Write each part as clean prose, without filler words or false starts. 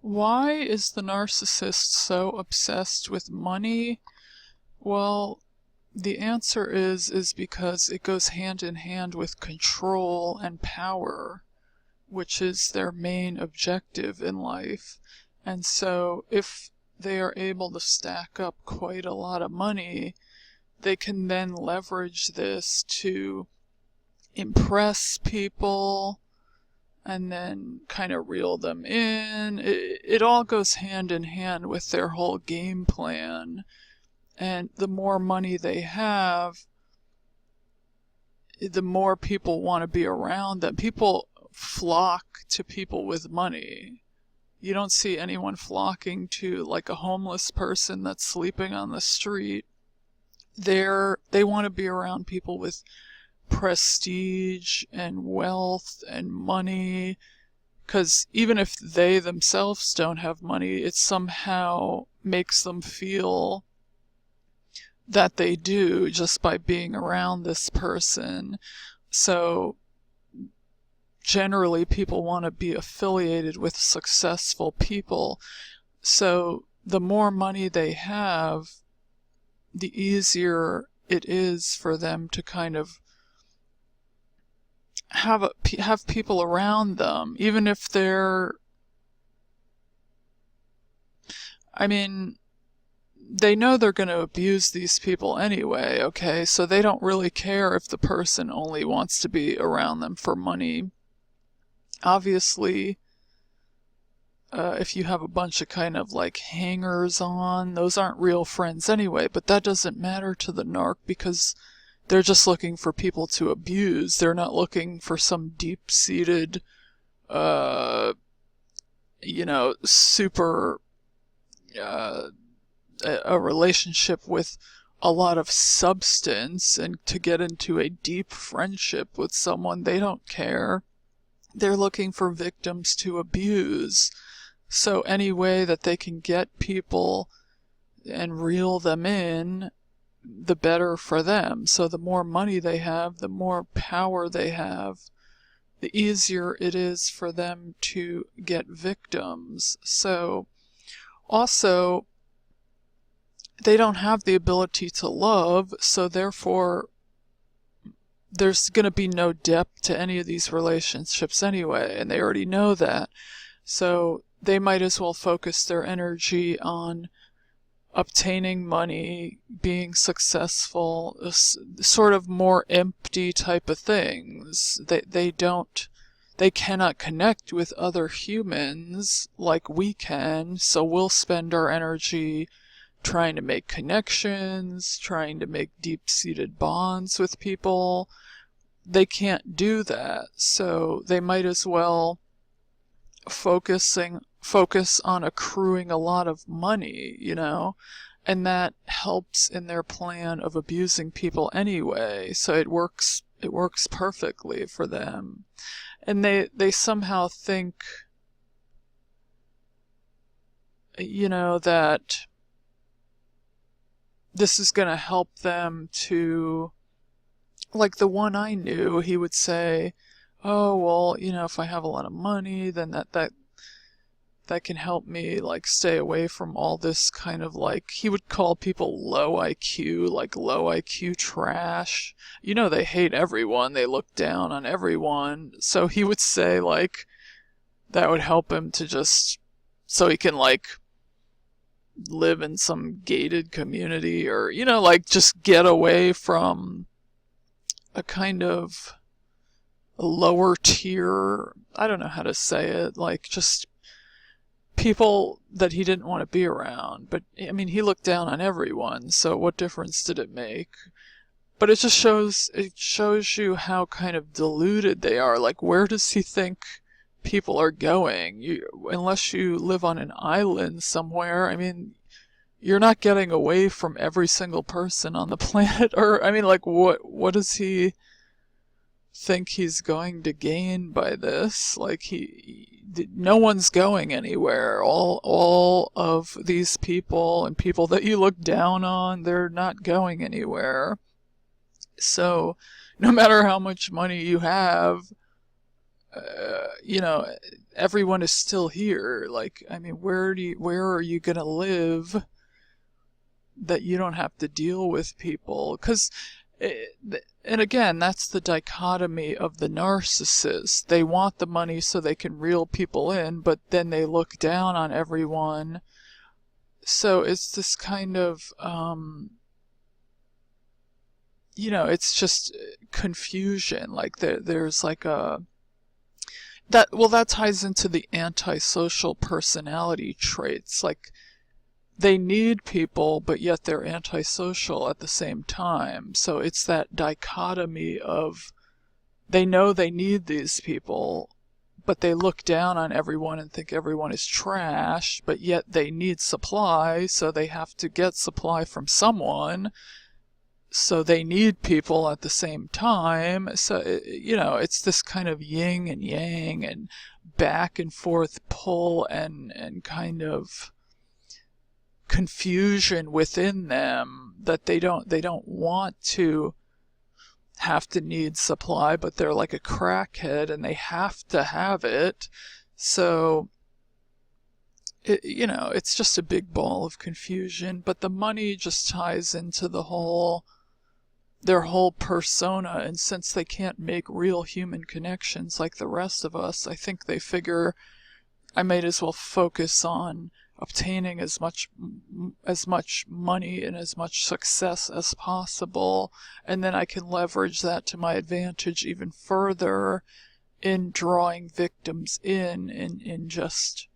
Why is the narcissist so obsessed with money? Well, the answer is because it goes hand in hand with control and power, which is their main objective in life. And so if they are able to stack up quite a lot of money, they can then leverage this to impress people and then kind of reel them in. It all goes hand in hand with their whole game plan. And the more money they have, the more people want to be around them. People flock to people with money. You don't see anyone flocking to like a homeless person that's sleeping on the street. They want to be around people with prestige and wealth and money, because even if they themselves don't have money, it somehow makes them feel that they do just by being around this person. So generally people want to be affiliated with successful people. So the more money they have, the easier it is for them to kind of have people around them, even if they know they're going to abuse these people anyway, okay? So they don't really care if the person only wants to be around them for money. Obviously, if you have a bunch of kind of like hangers on, those aren't real friends anyway, but that doesn't matter to the narc because they're just looking for people to abuse. They're not looking for some deep-seated, super, a relationship with a lot of substance and to get into a deep friendship with someone. They don't care. They're looking for victims to abuse. So any way that they can get people and reel them in, the better for them. So the more money they have, the more power they have, the easier it is for them to get victims. So also, they don't have the ability to love, so therefore there's going to be no depth to any of these relationships anyway, and they already know that. So they might as well focus their energy on obtaining money, being successful, sort of more empty type of things. They cannot connect with other humans like we can, so we'll spend our energy trying to make connections, trying to make deep-seated bonds with people. They can't do that, so they might as well focus on accruing a lot of money, and that helps in their plan of abusing people anyway, so it works perfectly for them. And they somehow think, that this is going to help them to, like the one I knew, he would say, oh, well, if I have a lot of money, then that can help me, like, stay away from all this kind of, like, he would call people low IQ, like low IQ trash. They hate everyone. They look down on everyone. So he would say, like, that would help him to just, so he can, like, live in some gated community or, like, just get away from a kind of lower tier, I don't know how to say it, like just people that he didn't want to be around. But he looked down on everyone, so what difference did it make? But it just shows you how kind of deluded they are. Like, where does he think people are going? Unless you live on an island somewhere, you're not getting away from every single person on the planet. Or what does he think he's going to gain by this? Like, no one's going anywhere. All of these people and people that you look down on, they're not going anywhere. So no matter how much money you have, you know, everyone is still here. Like, I mean, where are you gonna live that you don't have to deal with people? Because, and again, that's the dichotomy of the narcissist. They want the money so they can reel people in, but then they look down on everyone. So it's this kind of, you know, it's just confusion. Like there's like that ties into the antisocial personality traits. Like, they need people, but yet they're antisocial at the same time. So it's that dichotomy of, they know they need these people, but they look down on everyone and think everyone is trash, but yet they need supply, so they have to get supply from someone. So they need people at the same time. So, you know, it's this kind of yin and yang and back and forth pull and kind of confusion within them, that they don't want to have to need supply, but they're like a crackhead and they have to have it. So, you know, it's just a big ball of confusion. But the money just ties into their whole persona, and since they can't make real human connections like the rest of us, I think they figure, I might as well focus on obtaining as much money and as much success as possible, and then I can leverage that to my advantage even further in drawing victims in just,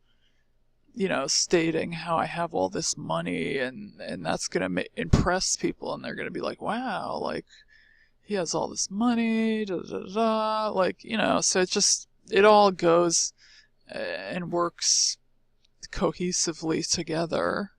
you know, stating how I have all this money, and that's gonna impress people, and they're gonna be like, wow, like, he has all this money, da da da, like, you know. So it all goes and works cohesively together.